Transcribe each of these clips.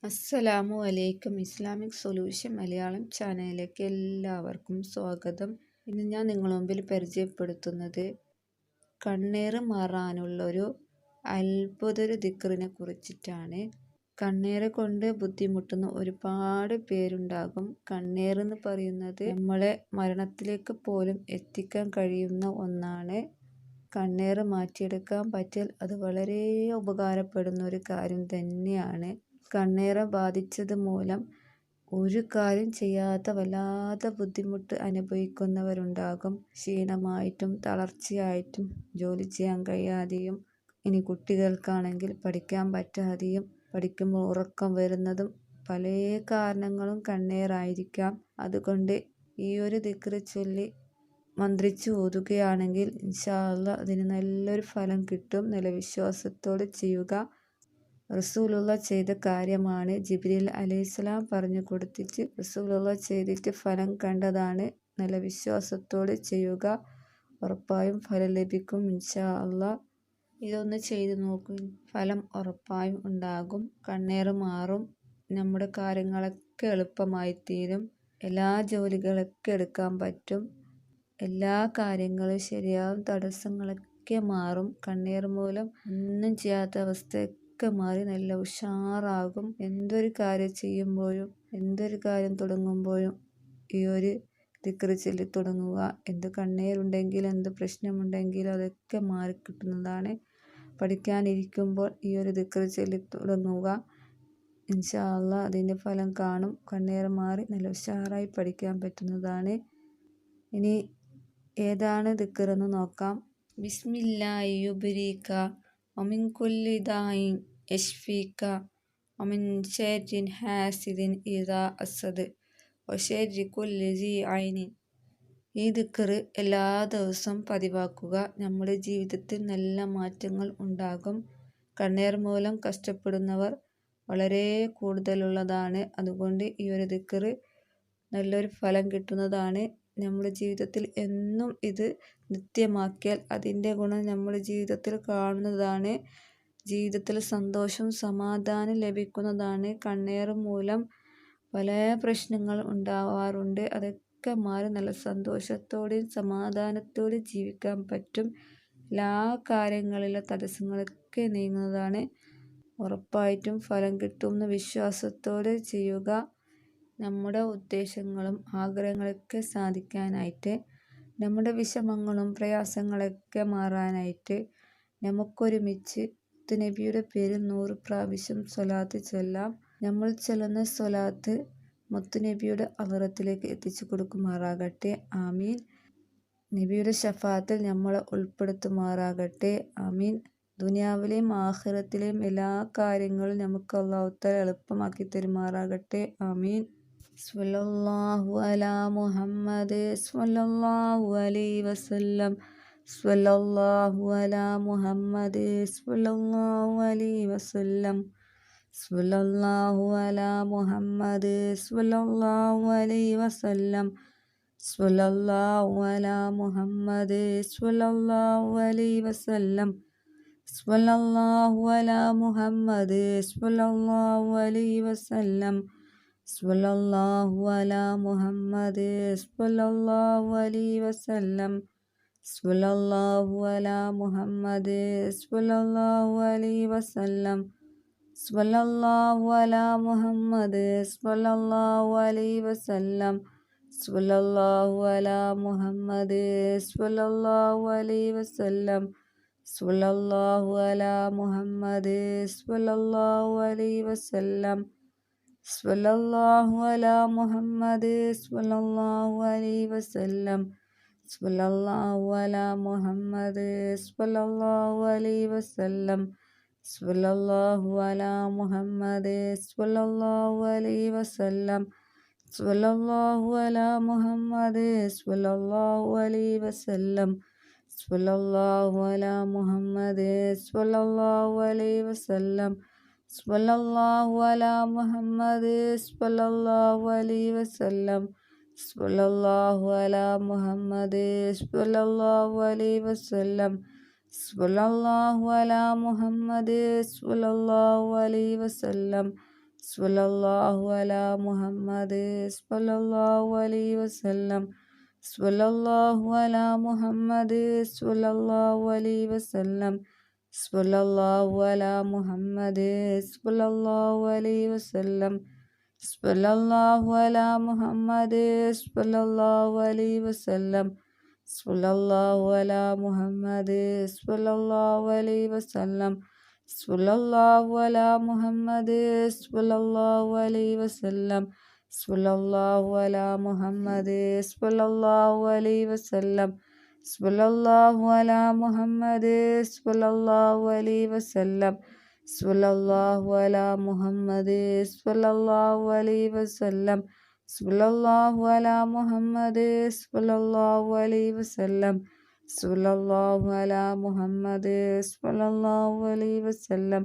അസ്സലാമു അലൈക്കും. Islamic solution Malayalam ചാനലിലേക്ക് എല്ലാവർക്കും സ്വാഗതം. ഇന്ന് ഞാൻ നിങ്ങളുടെ മുമ്പിൽ പരിചയപ്പെടുത്തുന്നത് കണ്ണേറ് മാറാനുള്ളൊരു അത്ഭുതൊരു ദിക്റിനെ കുറിച്ചിട്ടാണ്. കണ്ണേറ് കൊണ്ട് ബുദ്ധിമുട്ടുന്ന ഒരുപാട് പേരുണ്ടാകും. കണ്ണേറെന്ന് പറയുന്നത് നമ്മളെ മരണത്തിലേക്ക് പോലും എത്തിക്കാൻ കഴിയുന്ന ഒന്നാണ്. കണ്ണേറ് മാറ്റിയെടുക്കാൻ പറ്റിയാൽ അത് വളരെ ഉപകാരപ്പെടുന്ന ഒരു കാര്യം തന്നെയാണ്. കണ്ണേറ് ബാധിച്ചത് മൂലം ഒരു കാര്യം ചെയ്യാത്ത വല്ലാത്ത ബുദ്ധിമുട്ട് അനുഭവിക്കുന്നവരുണ്ടാകും. ക്ഷീണമായിട്ടും തളർച്ചയായിട്ടും ജോലി ചെയ്യാൻ കഴിയാതെയും ഇനി കുട്ടികൾക്കാണെങ്കിൽ പഠിക്കാൻ പറ്റാതെയും പഠിക്കുമ്പോൾ ഉറക്കം വരുന്നതും പല കാരണങ്ങളും കണ്ണേറായിരിക്കാം. അതുകൊണ്ട് ഈ ഒരു ദിക്റ് ചൊല്ലി മന്ത്രിച്ച് ഓതുകയാണെങ്കിൽ ഇൻഷാ അല്ലാഹ് അതിന് നല്ലൊരു ഫലം കിട്ടും. നല്ല വിശ്വാസത്തോടെ ചെയ്യുക. റസൂലുള്ള ചെയ്ത കാര്യമാണ്. ജിബ്രീൽ അലൈഹിസ്സലാം പറഞ്ഞു കൊടുത്തിട്ട് റസൂലുള്ള ചെയ്തിട്ട് ഫലം കണ്ടതാണ്. നല്ല വിശ്വാസത്തോടെ ചെയ്യുക. ഉറപ്പായും ഫലം ലഭിക്കും ഇൻഷാ അല്ലാഹ്. ഇതൊന്ന് ചെയ്തു നോക്കൂ. ഫലം ഉറപ്പായും ഉണ്ടാകും. കണ്ണേറ് മാറും. നമ്മുടെ കാര്യങ്ങളൊക്കെ എളുപ്പമായി തീരും. എല്ലാ ജോലികളൊക്കെ എടുക്കാൻ പറ്റും. എല്ലാ കാര്യങ്ങളും ശരിയാവും. തടസ്സങ്ങളൊക്കെ മാറും. കണ്ണേറ് മൂലം ഒന്നും ചെയ്യാത്ത അവസ്ഥയൊക്കെ മാറി നല്ല ഉഷാറാകും. എന്തൊരു കാര്യം ചെയ്യുമ്പോഴും എന്തൊരു കാര്യം തുടങ്ങുമ്പോഴും ഈ ഒരു ദിക്റ് ചൊല്ലി തുടങ്ങുക. എന്ത് കണ്ണേറുണ്ടെങ്കിലും എന്ത് പ്രശ്നമുണ്ടെങ്കിലും അതൊക്കെ മാറിക്കിട്ടുന്നതാണ്. പഠിക്കാനിരിക്കുമ്പോൾ ഈ ഒരു ദിക്റ് ചൊല്ലി തുടങ്ങുക. ഇൻഷാ അല്ലാഹ് അതിൻ്റെ ഫലം കാണും. കണ്ണേറ് മാറി നല്ല ഉഷാറായി പഠിക്കാൻ പറ്റുന്നതാണ്. ഇനി ഏതാണ് ദിക്ർ എന്ന് നോക്കാം. ബിസ്മില്ലാഹി യുബ്രീക വമിൻ കുല്ലി ദാഇൻ യശ്ഫീക വമിൻ ശർരി ഹാസിദിൻ ഇദാ ഹസദ് വശർരി കുല്ലി ദീ ഐനിൻ. ഈ ദിക്ർ എല്ലാ ദിവസവും പതിവാക്കുക. നമ്മുടെ ജീവിതത്തിൽ നല്ല മാറ്റങ്ങൾ ഉണ്ടാകും. കണ്ണേറ് മൂലം കഷ്ടപ്പെടുന്നവർ വളരെ കൂടുതലുള്ളതാണ്. അതുകൊണ്ട് ഈ ഒരു ദിക്ർ നല്ലൊരു ഫലം കിട്ടുന്നതാണ്. നമ്മുടെ ജീവിതത്തിൽ എന്നും ഇത് നിത്യമാക്കിയാൽ അതിൻ്റെ ഗുണം നമ്മുടെ ജീവിതത്തിൽ കാണുന്നതാണ്. ജീവിതത്തിൽ സന്തോഷവും സമാധാനം ലഭിക്കുന്നതാണ്. കണ്ണേറ് മൂലം പല പ്രശ്നങ്ങൾ ഉണ്ടാവാറുണ്ട്. അതൊക്കെ മാറി നല്ല സന്തോഷത്തോടെയും സമാധാനത്തോടെയും ജീവിക്കാൻ പറ്റും. എല്ലാ കാര്യങ്ങളിലും തടസ്സങ്ങളൊക്കെ നീങ്ങുന്നതാണ്. ഉറപ്പായിട്ടും ഫലം കിട്ടുമെന്ന് വിശ്വാസത്തോടെ ചെയ്യുക. നമ്മുടെ ഉദ്ദേശങ്ങളും ആഗ്രഹങ്ങളൊക്കെ സാധിക്കാനായിട്ട്, നമ്മുടെ വിഷമങ്ങളും പ്രയാസങ്ങളൊക്കെ മാറാനായിട്ട് നമുക്കൊരുമിച്ച് മുത്തുനബിയുടെ പേരിൽ 100 പ്രാവശ്യം സ്വലാത്ത് ചൊല്ലാം. നമ്മൾ ചൊല്ലുന്ന സ്വലാത്ത് മുത്തുനബിയുടെ ഹളറത്തിലേക്ക് എത്തിച്ചു കൊടുക്കുമാറാകട്ടെ. ആമീൻ. നബിയുടെ ശഫാത്തിൽ നമ്മളെ ഉൾപ്പെടുത്തുമാറാകട്ടെ. ആമീൻ. ദുനിയാവിലെയും ആഖിറത്തിലെയും എല്ലാ കാര്യങ്ങളും നമുക്ക് അല്ലാഹു തആല എളുപ്പമാക്കി തരുമാറാകട്ടെ. ആമീൻ. സ്വല്ലല്ലാഹു അലാ മുഹമ്മദ് സ്വല്ലല്ലാഹു അലൈഹി വസല്ലം. സ്വല്ലല്ലാഹു അലാ മുഹമ്മദ് സ്വല്ലല്ലാഹു അലൈഹി വസല്ലം. സ്വല്ലല്ലാഹു അലാ മുഹമ്മദ് സ്വല്ലല്ലാഹു അലൈഹി വസല്ലം. സ്വല്ലല്ലാഹു അലാ മുഹമ്മദ് സ്വല്ലല്ലാഹു അലൈഹി വസല്ലം. സ്വല്ലല്ലാഹു അലാ മുഹമ്മദ് സ്വല്ലല്ലാഹു അലൈഹി വസല്ലം. സ്വല്ലല്ലാഹു അലാ മുഹമ്മദ് സ്വല്ലല്ലാഹു അലൈഹി വസല്ലം. സ്വല്ലല്ലാഹു അലാ മുഹമ്മദ് സ്വല്ലല്ലാഹു അലൈഹി വസല്ലം. സ്വല്ലല്ലാഹു അലാ മുഹമ്മദ് സ്വല്ലല്ലാഹു അലൈഹി വസല്ലം. സ്വല്ലല്ലാഹു അലാ മുഹമ്മദ് സ്വല്ലല്ലാഹു അലൈഹി വസല്ലം. സ്വല്ലല്ലാഹു അലാ മുഹമ്മദ് സ്വല്ലല്ലാഹു അലൈഹി വസല്ലം. സ്വല്ലല്ലാഹു അലാ മുഹമ്മദ് സ്വല്ലല്ലാഹു അലൈഹി വസല്ലം. സ്വല്ലല്ലാഹു അലാ മുഹമ്മദ് സ്വല്ലല്ലാഹു അലൈഹി വസല്ലം. സ്വല്ലല്ലാഹു അലാ മുഹമ്മദ് സ്വല്ലല്ലാഹു അലൈഹി വസല്ലം. സ്വല്ലല്ലാഹു അലാ മുഹമ്മദ് സ്വല്ലല്ലാഹു അലൈഹി വസല്ലം. സ്വല്ലല്ലാഹു അലാ മുഹമ്മദ് സ്വല്ലല്ലാഹു അലൈഹി വസല്ലം. സ്വല്ലല്ലാഹു അലാ മുഹമ്മദ് സ്വല്ലല്ലാഹു അലൈഹി വസല്ലം. സ്വല്ലല്ലാഹു അലാ മുഹമ്മദ് സ്വല്ലല്ലാഹു അലൈഹി വസല്ലം. സ്വല്ലല്ലാഹു അലാ മുഹമ്മദ് സ്വല്ലല്ലാഹു അലൈഹി വസല്ലം. സ്വല്ലല്ലാഹു അലാ മുഹമ്മദ് സ്വല്ലല്ലാഹു അലൈഹി വസല്ലം സ്വല്ലല്ലാഹു അലാ മുഹമ്മദ് സ്വല്ലല്ലാഹു അലൈഹി വസല്ലം സ്വല്ലല്ലാഹു അലാ മുഹമ്മദ് സ്വല്ലല്ലാഹു അലൈഹി വസല്ലം സ്വല്ലല്ലാഹു അലാ മുഹമ്മദ് സ്വല്ലല്ലാഹു അലൈഹി വസല്ലം സ്വല്ലല്ലാഹു അലാ മുഹമ്മദ് സ്വല്ലല്ലാഹു അലൈഹി വസല്ലം സ്വല്ലല്ലാഹു അലാ മുഹമ്മദ് സ്വല്ലല്ലാഹു അലൈഹി വസല്ലം സ്വല്ലല്ലാഹു അലാ മുഹമ്മദ് സ്വല്ലല്ലാഹു അലൈഹി വസല്ലം സ്വല്ലല്ലാഹു അലാ മുഹമ്മദ് സ്വല്ലല്ലാഹു അലൈഹി വസല്ലം സ്വല്ലല്ലാഹു അലാ മുഹമ്മദ് സ്വല്ലല്ലാഹു അലൈഹി വസല്ലം സ്വല്ലല്ലാഹു അലാ മുഹമ്മദ് സ്വല്ലല്ലാഹു അലൈഹി വസല്ലം സ്വല്ലല്ലാഹു അലാ മുഹമ്മദ് സ്വല്ലല്ലാഹു അലൈഹി വസല്ലം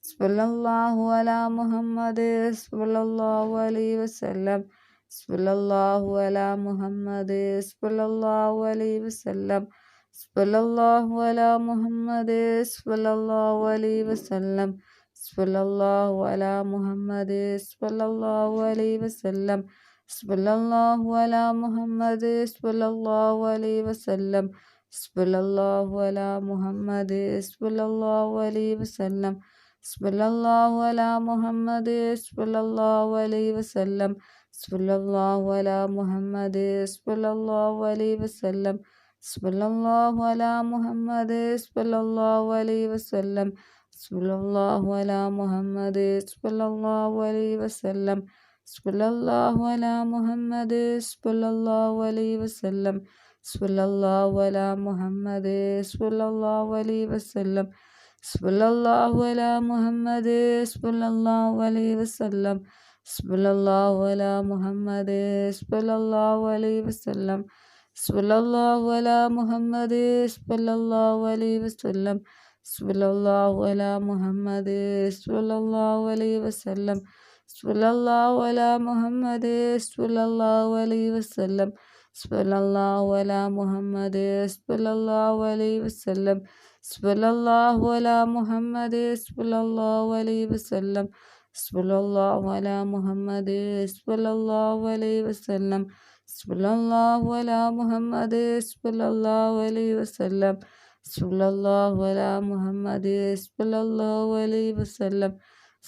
സ്വല്ലല്ലാഹു അലാ മുഹമ്മദ് സ്വല്ലല്ലാഹു അലൈഹി വസല്ലം സ്വല്ലല്ലാഹു അലാ മുഹമ്മദ് സ്വല്ലല്ലാഹു അലൈഹി വസല്ലം സ്വല്ലല്ലാഹു അലാ മുഹമ്മദ് സ്വല്ലല്ലാഹു അലൈഹി വസല്ലം സ്വല്ലല്ലാഹു അലാ മുഹമ്മദ് സ്വല്ലല്ലാഹു അലൈഹി വസല്ലം സ്വല്ലല്ലാഹു അലാ മുഹമ്മദ് സ്വല്ലല്ലാഹു അലൈഹി വസല്ലം സ്വല്ലല്ലാഹു അലാ മുഹമ്മദ് സ്വല്ലല്ലാഹു അലൈഹി വസല്ലം സ്വല്ലല്ലാഹു അലാ മുഹമ്മദ് സ്വല്ലല്ലാഹു അലൈഹി വസല്ലം സ്വല്ലല്ലാഹു അലാ മുഹമ്മദ് സ്വല്ലല്ലാഹു അലൈഹി വസല്ലം സ്വല്ലല്ലാഹു അലാ മുഹമ്മദ് സ്വല്ലല്ലാഹു അലൈഹി വസല്ലം സ്വല്ലല്ലാഹു അലാ മുഹമ്മദ് സ്വല്ലല്ലാഹു അലൈഹി വസല്ലം സ്വല്ലല്ലാഹു അലാ മുഹമ്മദ് സ്വല്ലല്ലാഹു അലൈഹി വസല്ലം സ്വല്ലല്ലാഹു അലാ മുഹമ്മദ് സ്വല്ലല്ലാഹു അലൈഹി വസല്ലം സ്വല്ലല്ലാഹു അലാ മുഹമ്മദ് സ്വല്ലല്ലാഹു അലൈഹി വസല്ലം സ്വല്ലല്ലാഹു അലാ മുഹമ്മദ് സ്വല്ലല്ലാഹു അലൈഹി വസല്ലം സ്വല്ലല്ലാഹു അലാ മുഹമ്മദ് സ്വല്ലല്ലാഹു അലൈഹി വസല്ലം സ്വല്ലല്ലാഹു അലാ മുഹമ്മദ് സ്വല്ലല്ലാഹു അലൈഹി വസല്ലം സ്വല്ലല്ലാഹു അലാ മുഹമ്മദ് സ്വല്ലല്ലാഹു അലൈഹി വസല്ലം സ്വല്ലല്ലാഹു അലാ മുഹമ്മദ് സ്വല്ലല്ലാഹു അലൈഹി വസല്ലം സ്വല്ലല്ലാഹു അലാ മുഹമ്മദ് സ്വല്ലല്ലാഹു അലൈഹി വസല്ലം സ്വല്ലല്ലാഹു അലാ മുഹമ്മദ് സ്വല്ലല്ലാഹു അലൈഹി വസല്ലം സ്വല്ലല്ലാഹു അലാ മുഹമ്മദ് സ്വല്ലല്ലാഹു അലൈഹി വസല്ലം സ്വല്ലല്ലാഹു അലാ മുഹമ്മദ് സ്വല്ലല്ലാഹു അലൈഹി വസല്ലം സ്വല്ലല്ലാഹു അലാ മുഹമ്മദ് സ്വല്ലല്ലാഹു അലൈഹി വസല്ലം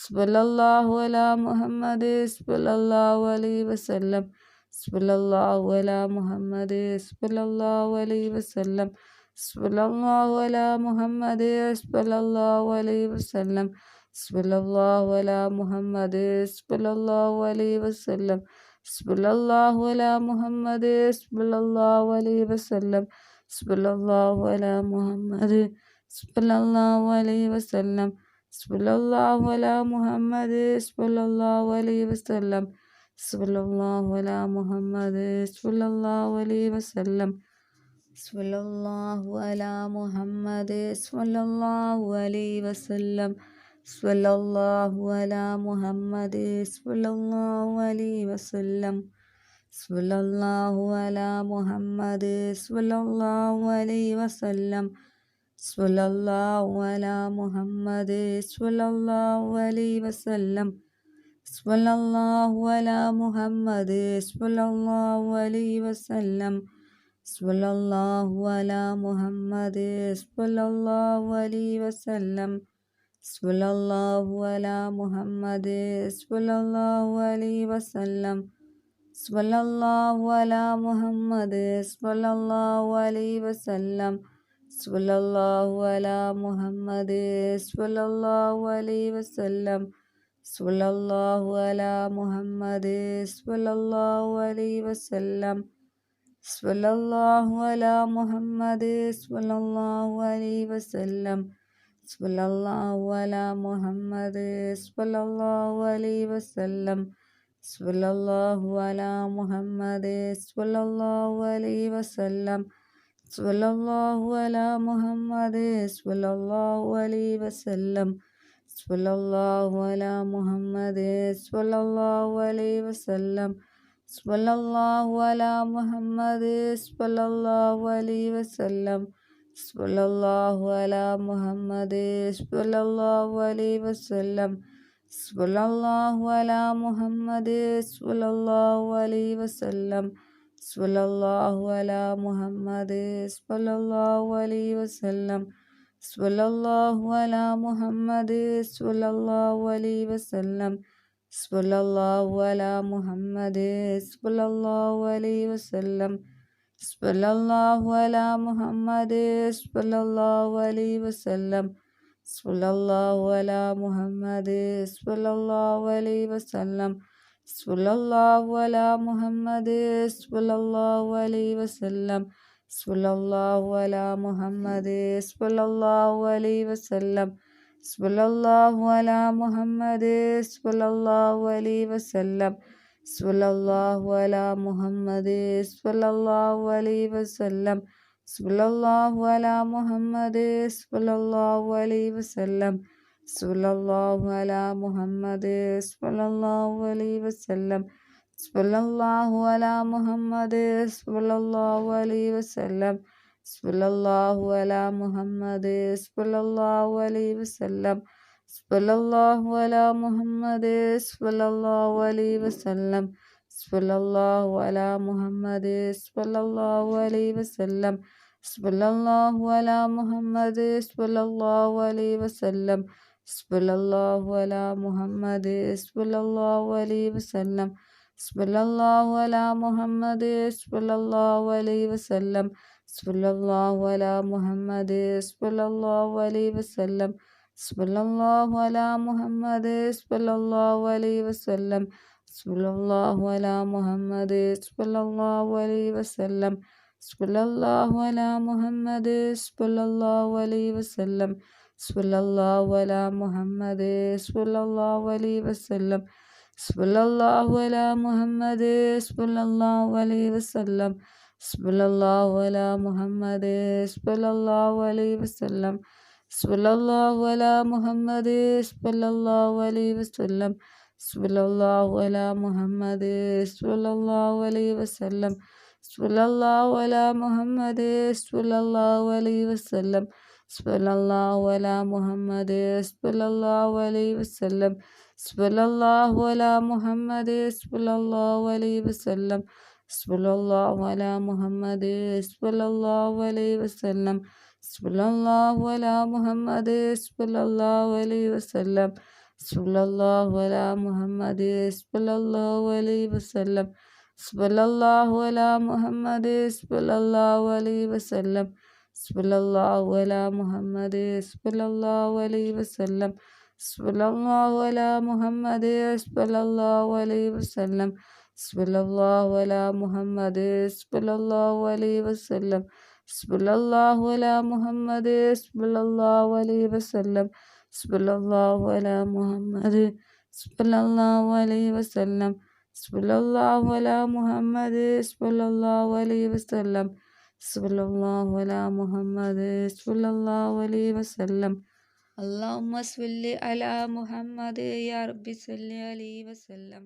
സ്വല്ലല്ലാഹു അലാ മുഹമ്മദ് സ്വല്ലല്ലാഹു അലൈഹി വസല്ലം സ്വല്ലല്ലാഹു അലാ മുഹമ്മദ് സ്വല്ലല്ലാഹു അലൈഹി വസല്ലം സ്വല്ലല്ലാഹു അലാ മുഹമ്മദ് സ്വല്ലല്ലാഹു അലൈഹി വസല്ലം സ്വല്ലല്ലാഹു അലാ മുഹമ്മദ് സ്വല്ലല്ലാഹു അലൈഹി വസല്ലം സ്വല്ലല്ലാഹു അലാ മുഹമ്മദ് സ്വല്ലല്ലാഹു അലൈഹി വസല്ലം സ്വല്ലല്ലാഹു അലാ മുഹമ്മദ് സ്വല്ലല്ലാഹു അലൈഹി വസല്ലം സ്വല്ലല്ലാഹു അലാ മുഹമ്മദ് സ്വല്ലല്ലാഹു അലൈഹി വസല്ലം സ്വല്ലല്ലാഹു അലാ മുഹമ്മദ് സ്വല്ലല്ലാഹു അലൈഹി വസല്ലം സ്വല്ലല്ലാഹു അലാ മുഹമ്മദ് സ്വല്ലല്ലാഹു അലൈഹി വസല്ലം സ്വല്ലല്ലാഹു അലാ മുഹമ്മദ് സ്വല്ലല്ലാഹു അലൈഹി വസല്ലം സ്വല്ലല്ലാഹു അലാ മുഹമ്മദ് സ്വല്ലല്ലാഹു അലൈഹി വസല്ലം സ്വല്ലല്ലാഹു അലാ മുഹമ്മദ് സ്വല്ലല്ലാഹു അലൈഹി വസല്ലം സ്വല്ലല്ലാഹു അലാ മുഹമ്മദ് സ്വല്ലല്ലാഹു അലൈഹി വസല്ലം സ്വല്ലല്ലാഹു അലാ മുഹമ്മദ് സ്വല്ലല്ലാഹു അലൈഹി വസല്ലം സ്വല്ലല്ലാഹു അലാ മുഹമ്മദ് സ്വല്ലല്ലാഹു അലൈഹി വസല്ലം സ്വല്ലല്ലാഹു അലാ മുഹമ്മദ് സ്വല്ലല്ലാഹു അലൈഹി വസല്ലം സ്വല്ലല്ലാഹു അലാ മുഹമ്മദ് സ്വല്ലല്ലാഹു അലൈഹി വസല്ലം സ്വല്ലല്ലാഹു അലാ മുഹമ്മദ് സ്വല്ലല്ലാഹു അലൈഹി വസല്ലം സ്വല്ലല്ലാഹു അലാ മുഹമ്മദ് സ്വല്ലല്ലാഹു അലൈഹി വസല്ലം സ്വല്ലല്ലാഹു അലാ മുഹമ്മദ് സ്വല്ലല്ലാഹു അലൈഹി വസല്ലം സ്വല്ലല്ലാഹു അലാ മുഹമ്മദ് സ്വല്ലല്ലാഹു അലൈഹി വസല്ലം സ്വല്ലല്ലാഹു അലാ മുഹമ്മദ് സ്വല്ലല്ലാഹു അലൈഹി വസല്ലം സ്വല്ലല്ലാഹു അലാ മുഹമ്മദ് സ്വല്ലല്ലാഹു അലൈഹി വസല്ലം സ്വല്ലല്ലാഹു അലാ മുഹമ്മദ് സ്വല്ലല്ലാഹു അലൈഹി വസല്ലം സ്വല്ലല്ലാഹു അലാ മുഹമ്മദ് സ്വല്ലല്ലാഹു അലൈഹി വസല്ലം സ്വല്ലല്ലാഹു അലാ മുഹമ്മദ് സ്വല്ലല്ലാഹു അലൈഹി വസല്ലം സ്വല്ലല്ലാഹു അലാ മുഹമ്മദ് സ്വല്ലല്ലാഹു അലൈഹി വസല്ലം സ്വല്ലല്ലാഹു അലാ മുഹമ്മദ് സ്വല്ലല്ലാഹു അലൈഹി വസല്ലം സ്വല്ലല്ലാഹു അലാ മുഹമ്മദ് സ്വല്ലല്ലാഹു അലൈഹി വസല്ലം സ്വല്ലല്ലാഹു അലാ മുഹമ്മദ് സ്വല്ലല്ലാഹു അലൈഹി വസല്ലം സ്വല്ലല്ലാഹു അലാ മുഹമ്മദ് സ്വല്ലല്ലാഹു അലൈഹി വസല്ലം സ്വല്ലല്ലാഹു അലാ മുഹമ്മദ് സ്വല്ലല്ലാഹു അലൈഹി വസല്ലം സ്വല്ലല്ലാഹു അലാ മുഹമ്മദ് സ്വല്ലല്ലാഹു അലൈഹി വസല്ലം സ്വല്ലല്ലാഹു അലാ മുഹമ്മദ് സ്വല്ലല്ലാഹു അലൈഹി വസല്ലം സ്വല്ലല്ലാഹു അലാ മുഹമ്മദ് സ്വല്ലല്ലാഹു അലൈഹി വസല്ലം സ്വല്ലല്ലാഹു അലാ മുഹമ്മദ് സ്വല്ലല്ലാഹു അലൈഹി വസല്ലം സ്വല്ലല്ലാഹു അലാ മുഹമ്മദ് സ്വല്ലല്ലാഹു അലൈഹി വസല്ലം സ്വല്ലല്ലാഹു അലാ മുഹമ്മദ് സ്വല്ലല്ലാഹു അലൈഹി വസല്ലം സ്വല്ലല്ലാഹു അലാ മുഹമ്മദ് സ്വല്ലല്ലാഹു അലൈഹി വസല്ലം സ്വല്ലല്ലാഹു അലാ മുഹമ്മദ് സ്വല്ലല്ലാഹു അലൈഹി വസല്ലം സ്വല്ലല്ലാഹു അലാ മുഹമ്മദ് സ്വല്ലല്ലാഹു അലൈഹി വസല്ലം സ്വല്ലല്ലാഹു അലാ മുഹമ്മദ് സ്വല്ലല്ലാഹു അലൈഹി വസല്ലം സ്വല്ലല്ലാഹു അലാ മുഹമ്മദ് സ്വല്ലല്ലാഹു അലൈഹി വസല്ലം സ്വല്ലല്ലാഹു അലാ മുഹമ്മദ് സ്വല്ലല്ലാഹു അലൈഹി വസല്ലം സ്വല്ലല്ലാഹു അലാ മുഹമ്മദ് സ്വല്ലല്ലാഹു അലൈഹി വസല്ലം സ്വല്ലല്ലാഹു അലാ മുഹമ്മദ് സ്വല്ലല്ലാഹു അലൈഹി വസല്ലം സ്വല്ലല്ലാഹു അലാ മുഹമ്മദ് സ്വല്ലല്ലാഹു അലൈഹി വസല്ലം സ്വല്ലല്ലാഹു അലാ മുഹമ്മദ് സ്വല്ലല്ലാഹു അലൈഹി വസല്ലം സ്വല്ലല്ലാഹു അലാ മുഹമ്മദ് സ്വല്ലല്ലാഹു അലൈഹി വസല്ലം സ്വല്ലല്ലാഹു അലാ മുഹമ്മദ് സ്വല്ലല്ലാഹു അലൈഹി വസല്ലം സ്വല്ലല്ലാഹു അലാ മുഹമ്മദ് സ്വല്ലല്ലാഹു അലൈഹി വസല്ലം സ്വല്ലല്ലാഹു അലാ മുഹമ്മദ് സ്വല്ലല്ലാഹു അലൈഹി വസല്ലം സ്വല്ലല്ലാഹു അലാ മുഹമ്മദ് സ്വല്ലല്ലാഹു അലൈഹി വസല്ലം സ്വല്ലല്ലാഹു അലാ മുഹമ്മദ് സ്വല്ലല്ലാഹു അലൈഹി വസല്ലം സ്വല്ലല്ലാഹു അലാ മുഹമ്മദ് സ്വല്ലല്ലാഹു അലൈഹി വസല്ലം സ്വല്ലല്ലാഹു അലാ മുഹമ്മദ് സ്വല്ലല്ലാഹു അലൈഹി വസല്ലം സ്വല്ലല്ലാഹു അലാ മുഹമ്മദ് സ്വല്ലല്ലാഹു അലൈഹി വസല്ലം സ്വല്ലല്ലാഹു അലാ മുഹമ്മദ് സ്വല്ലല്ലാഹു അലൈഹി വസല്ലം സ്വല്ലല്ലാഹു അലാ മുഹമ്മദ് സ്വല്ലല്ലാഹു അലൈഹി വസല്ലം സ്വല്ലല്ലാഹു അലാ മുഹമ്മദ് സ്വല്ലല്ലാഹു അലൈഹി വസല്ലം സ്വല്ലല്ലാഹു അലാ മുഹമ്മദ് സ്വല്ലല്ലാഹു അലൈഹി വസല്ലം സ്വല്ലല്ലാഹു അലാ മുഹമ്മദ് സ്വല്ലല്ലാഹു അലൈഹി വസല്ലം സ്വല്ലല്ലാഹു അലാ മുഹമ്മദ് സ്വല്ലല്ലാഹു അലൈഹി വസല്ലം സ്വല്ലല്ലാഹു അലാ മുഹമ്മദ് സ്വല്ലല്ലാഹു അലൈഹി വസല്ലം സ്വല്ലല്ലാഹു അലാ മുഹമ്മദ് സ്വല്ലല്ലാഹു അലൈഹി വസല്ലം സ്വല്ലല്ലാഹു അലാ മുഹമ്മദ് സ്വല്ലല്ലാഹു അലൈഹി വസല്ലം അല്ലാഹുമ്മ സ്വല്ലി അലാ മുഹമ്മദ് യാ റബ്ബി സ്വല്ലി അലൈഹി വസല്ലം.